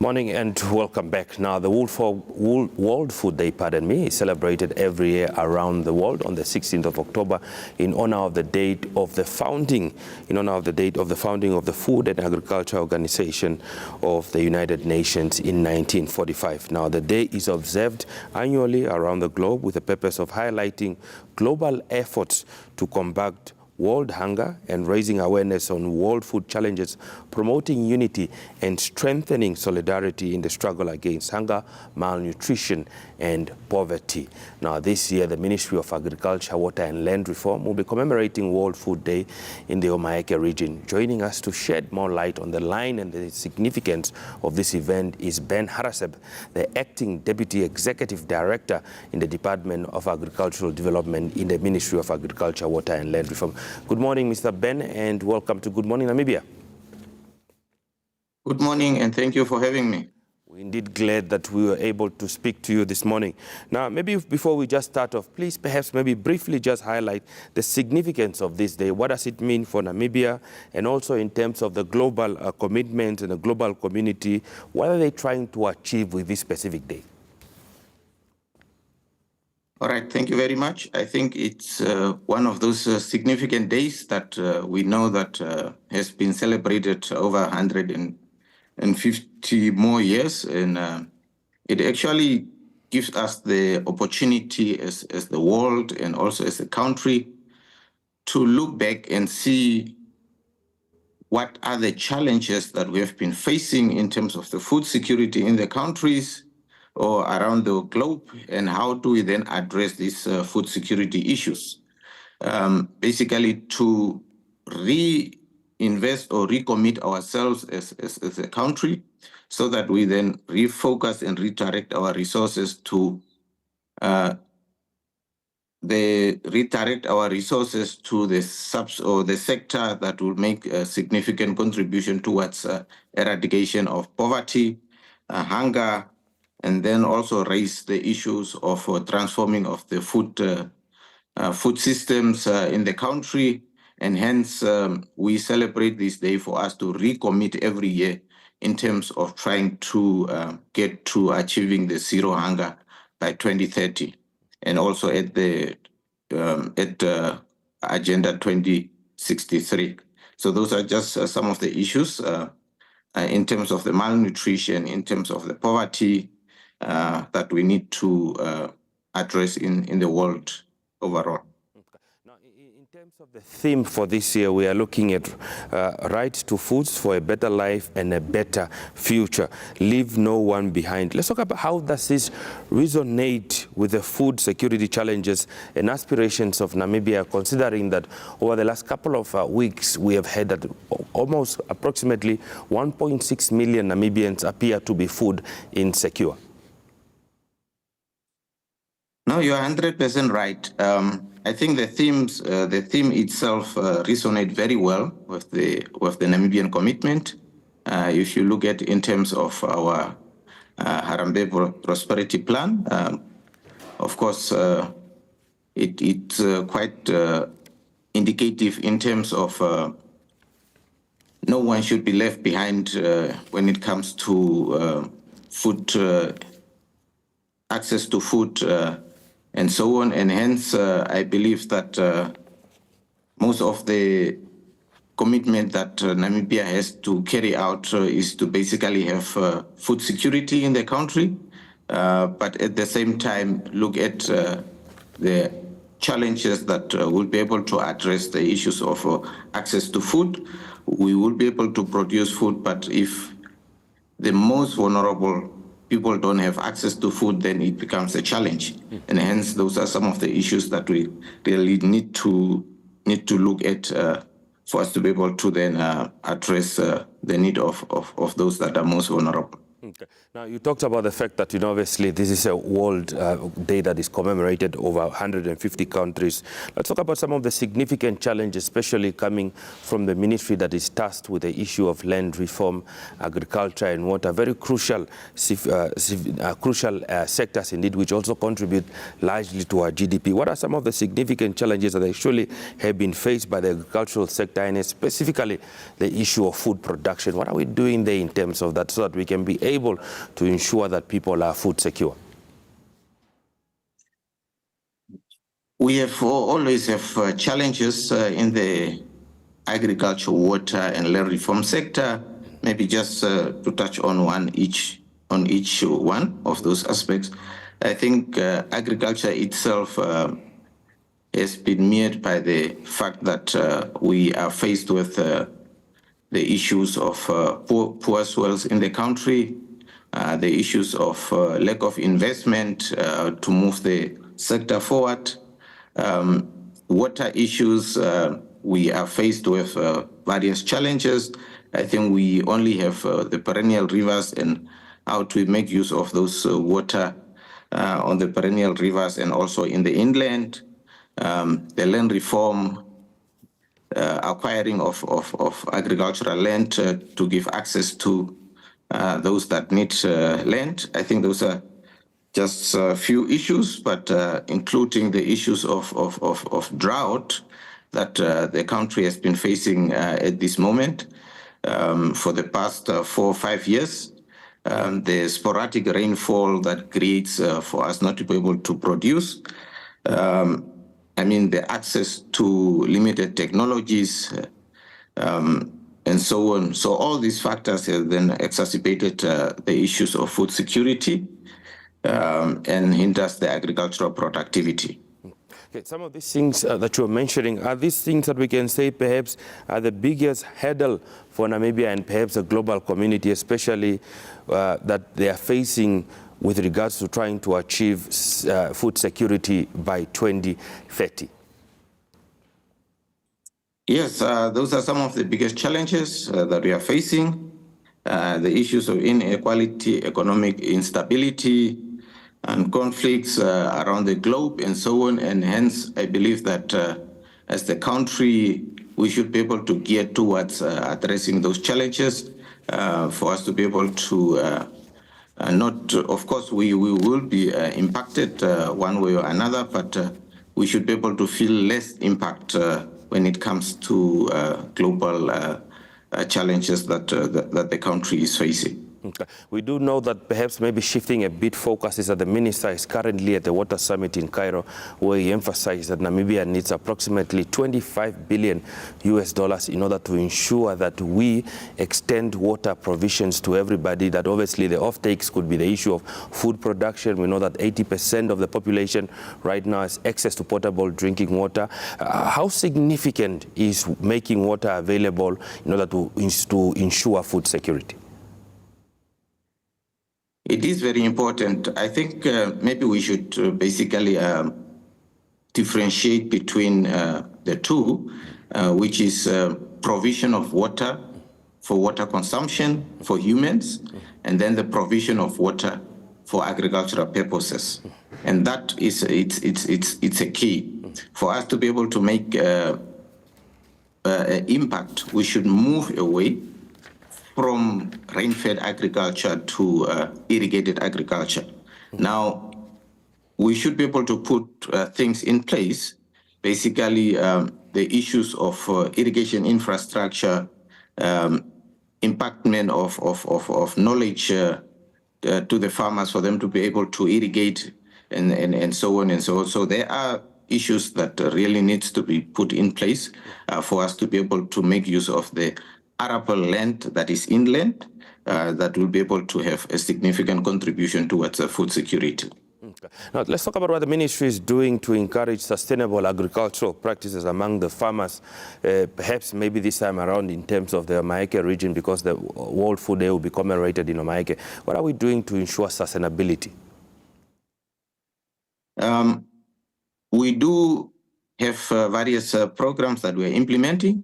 Morning and welcome back. Now, the World Food Day, is celebrated every year around the world on the 16th of October in honor of the date of the founding, of the Food and Agriculture Organization of the United Nations in 1945. Now, the day is observed annually around the globe with the purpose of highlighting global efforts to combat world hunger and raising awareness on world food challenges, promoting unity and strengthening solidarity in the struggle against hunger, malnutrition and poverty. Now this year, the Ministry of Agriculture, Water and Land Reform will be commemorating World Food Day in the Omaheke region. Joining us to shed more light on the line and the significance of this event is Ben Haraseb, the Acting Deputy Executive Director in the Department of Agricultural Development in the Ministry of Agriculture, Water and Land Reform. Good morning, Mr. Ben, and welcome to Good Morning Namibia. Good morning, and thank you for having me. We're indeed glad that we were able to speak to you this morning. Now, maybe before we just start off, please perhaps maybe briefly just highlight the significance of this day. What does it mean for Namibia, and also in terms of the global commitment and the global community? What are they trying to achieve with this specific day? All right, thank you very much. I think it's one of those significant days that we know that has been celebrated over 150 more years, and it actually gives us the opportunity as the world and also as a country to look back and see what are the challenges that we have been facing in terms of the food security in the countries or around the globe, and how do we then address these food security issues? Basically to reinvest or recommit ourselves as a country so that we then refocus and redirect our resources to the sector that will make a significant contribution towards eradication of poverty, hunger, and then also raise the issues of transforming of the food systems in the country. And hence, we celebrate this day for us to recommit every year in terms of trying to get to achieving the zero hunger by 2030, and also at the Agenda 2063. So those are just some of the issues in terms of the malnutrition, in terms of the poverty, that we need to address in the world overall. Now, in terms of the theme for this year, we are looking at right to foods for a better life and a better future. Leave no one behind. Let's talk about how does this resonate with the food security challenges and aspirations of Namibia, considering that over the last couple of weeks, we have had that almost approximately 1.6 million Namibians appear to be food insecure. No, you're 100% right. I think the theme itself resonate very well with the Namibian commitment. If you look at in terms of our Haraseb Prosperity Plan, of course, it's quite indicative in terms of no one should be left behind when it comes to food, access to food, and so on. And hence, I believe that most of the commitment that Namibia has to carry out is to basically have food security in the country, but at the same time look at the challenges that will be able to address the issues of access to food. We will be able to produce food, but if the most vulnerable people don't have access to food, then it becomes a challenge. And hence, those are some of the issues that we really need to look at for us to be able to then address the need of those that are most vulnerable. Okay. Now, you talked about the fact that, obviously this is a World Day that is commemorated over 150 countries. Let's talk about some of the significant challenges, especially coming from the ministry that is tasked with the issue of land reform, agriculture and water, very crucial sectors indeed, which also contribute largely to our GDP. What are some of the significant challenges that actually have been faced by the agricultural sector, and specifically the issue of food production? What are we doing there in terms of that so that we can be able table to ensure that people are food secure? We have always have challenges in the agriculture, water, and land reform sector. Maybe just to touch on each one of those aspects. I think agriculture itself has been mirrored by the fact that we are faced with the issues of poor soils in the country, the issues of lack of investment to move the sector forward, water issues. We are faced with various challenges. I think we only have the perennial rivers and how to make use of those water on the perennial rivers and also in the inland. The land reform, acquiring of agricultural land to give access to those that need land. I think those are just a few issues, but including the issues of drought that the country has been facing at this moment for the past 4 or 5 years. The sporadic rainfall that creates for us not to be able to produce. The access to limited technologies and so on. So all these factors have then exacerbated the issues of food security and hinders the agricultural productivity. Okay, some of these things that you're mentioning, are these things that we can say perhaps are the biggest hurdle for Namibia and perhaps the global community, especially that they are facing with regards to trying to achieve food security by 2030? Yes, those are some of the biggest challenges that we are facing. The issues of inequality, economic instability, and conflicts around the globe and so on. And hence, I believe that as the country, we should be able to gear towards addressing those challenges for us to be able to of course, we will be impacted one way or another, but we should be able to feel less impact when it comes to global challenges that the country is facing. Okay. We do know that perhaps maybe shifting a bit focus is that the minister is currently at the Water Summit in Cairo, where he emphasized that Namibia needs approximately $25 billion in order to ensure that we extend water provisions to everybody, that obviously the offtakes could be the issue of food production. We know that 80% of the population right now has access to potable drinking water. How significant is making water available in order to ensure food security? It is very important. I think maybe we should basically differentiate between the two, which is provision of water for water consumption for humans, and then the provision of water for agricultural purposes. And that is it's a key. For us to be able to make impact, we should move away from rain-fed agriculture to irrigated agriculture. Now, we should be able to put things in place, basically the issues of irrigation infrastructure, impactment of knowledge to the farmers for them to be able to irrigate and so on and so on. So there are issues that really needs to be put in place for us to be able to make use of the arable land that is inland, that will be able to have a significant contribution towards food security. Okay. Now, let's talk about what the ministry is doing to encourage sustainable agricultural practices among the farmers, perhaps maybe this time around in terms of the Omaheke region, because the World Food Day will be commemorated in Omaheke. What are we doing to ensure sustainability? We do have various programs that we're implementing.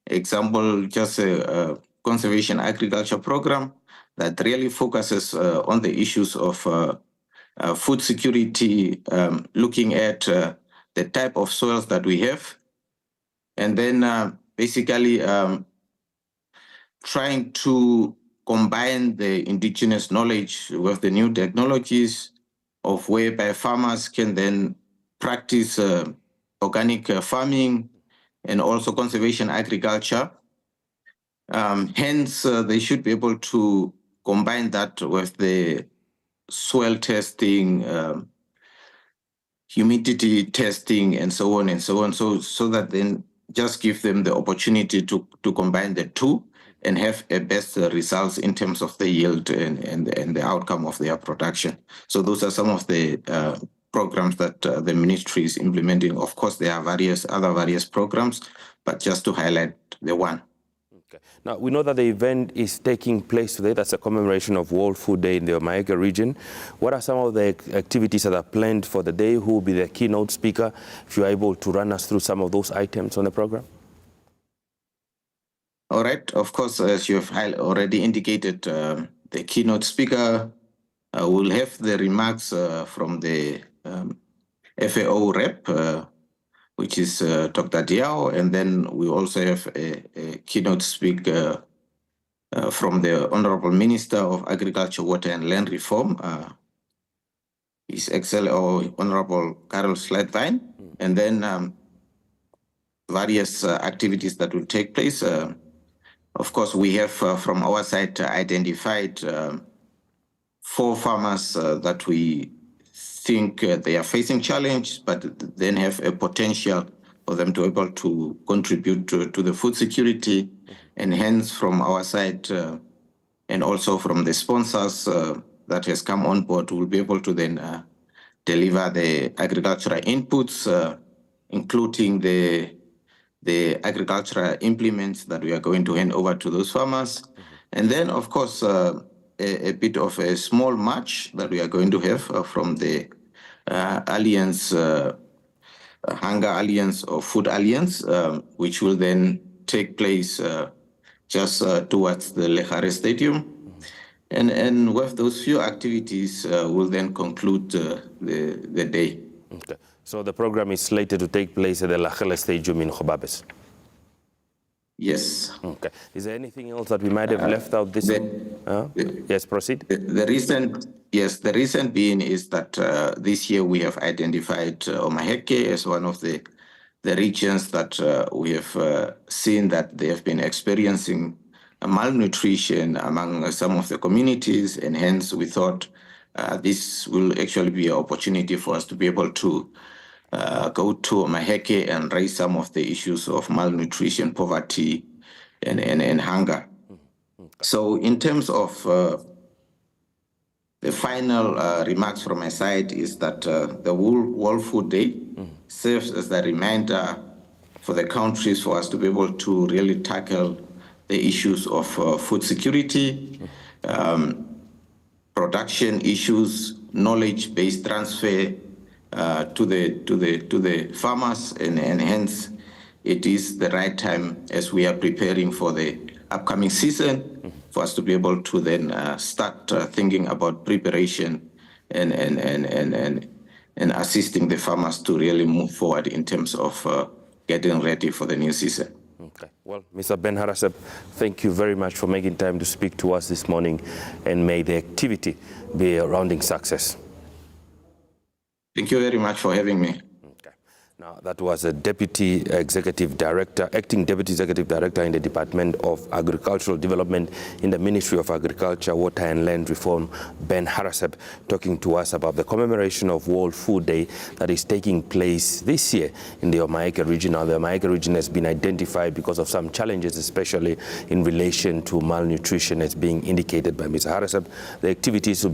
Example, just a conservation agriculture program that really focuses on the issues of food security, looking at the type of soils that we have, and then basically trying to combine the indigenous knowledge with the new technologies of whereby farmers can then practice organic farming and also conservation agriculture. Hence, they should be able to combine that with the soil testing, humidity testing, and so on, so that then just give them the opportunity to combine the two and have a best results in terms of the yield and the outcome of their production. So those are some of the programs that the ministry is implementing. Of course, there are various programs, but just to highlight the one. Okay. Now, we know that the event is taking place today. That's a commemoration of World Food Day in the Omaheke region. What are some of the activities that are planned for the day? Who will be the keynote speaker? If you're able to run us through some of those items on the program. All right. Of course, as you have already indicated, the keynote speaker will have the remarks from the FAO rep, which is Dr. Diao, and then we also have a keynote speaker from the Honorable Minister of Agriculture, Water and Land Reform, His Excellency Honorable Karel Sledvine, and then various activities that will take place. Of course, we have from our side identified 4 farmers that we think they are facing challenges, but then have a potential for them to be able to contribute to the food security. And hence, from our side and also from the sponsors that has come on board, we'll be able to then deliver the agricultural inputs, including the agricultural implements that we are going to hand over to those farmers. And then, of course, a bit of a small march that we are going to have from the Alliance, Hunger Alliance or Food Alliance, which will then take place just towards the Lehare Stadium. And with those few activities, we'll then conclude the day. Okay. So the program is slated to take place at the Lehare Stadium in Gobabis. Yes. Okay. Is there anything else that we might have left out this? Yes, proceed. The reason being is that this year we have identified Omaheke as one of the regions that we have seen that they have been experiencing malnutrition among some of the communities, and hence we thought this will actually be an opportunity for us to be able to go to Omaheke and raise some of the issues of malnutrition, poverty, and hunger. So in terms of the final remarks from my side is that the World Food Day serves as a reminder for the countries for us to be able to really tackle the issues of food security, production issues, knowledge-based transfer to the farmers, and hence it is the right time as we are preparing for the upcoming season for us to be able to then start thinking about preparation and assisting the farmers to really move forward in terms of getting ready for the new season. Okay. Well, Mr. Ben Haraseb, thank you very much for making time to speak to us this morning, and may the activity be a rounding success. Thank you very much for having me. Okay. Now, that was a acting Deputy Executive Director in the Department of Agricultural Development in the Ministry of Agriculture, Water and Land Reform, Ben Haraseb, talking to us about the commemoration of World Food Day that is taking place this year in the Omaheke region. Now, the Omaheke region has been identified because of some challenges, especially in relation to malnutrition, as being indicated by Mr. Haraseb. The activities will